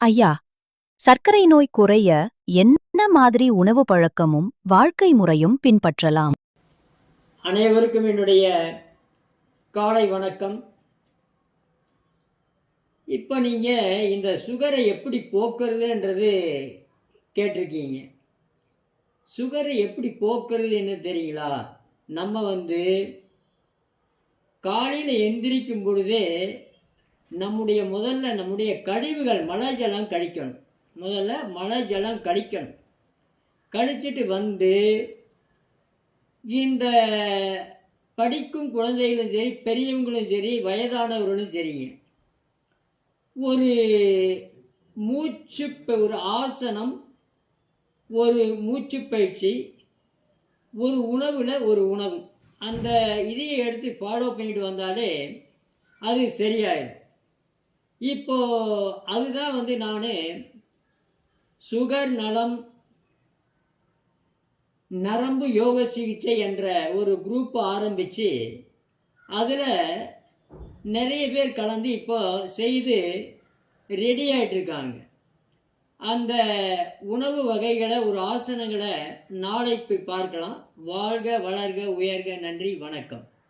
ஐயா, சர்க்கரை நோய் குறைய என்ன மாதிரி உணவு பழக்கமும் வாழ்க்கை முறையும் பின்பற்றலாம்? அனைவருக்கும் என்னுடைய காலை வணக்கம். இப்போ நீங்கள் இந்த சுகரை எப்படி போக்குறதுன்றது கேட்டிருக்கீங்க. சுகரை எப்படி போக்குறது என்ன தெரியுங்களா? நம்ம காலையில் எந்திரிக்கும் பொழுதே நம்முடைய கழிவுகள் மழை ஜலம் கழிக்கணும். முதல்ல மழை ஜலம் கழிக்கணும். கழிச்சிட்டு இந்த படிக்கும் குழந்தைகளும் சரி, பெரியவங்களும் சரி, வயதானவர்களும் சரிங்க, ஒரு ஆசனம், ஒரு மூச்சு பயிற்சி, ஒரு உணவில் ஒரு உணவு, அந்த இதையை எடுத்து ஃபாலோ பண்ணிட்டு வந்தாலே அது சரியாயிடும். இப்போது அதுதான் நான் சுகர் நலம் நரம்பு யோக சிகிச்சை என்ற ஒரு குரூப் ஆரம்பித்து அதில் நிறைய பேர் கலந்து இப்போ செய்து ரெடி ஆகிட்டுருக்காங்க. அந்த உணவு வகைகளை, ஒரு ஆசனங்களை நாளைக்கு பார்க்கலாம். வாழ்க வளர்க உயர்க. நன்றி, வணக்கம்.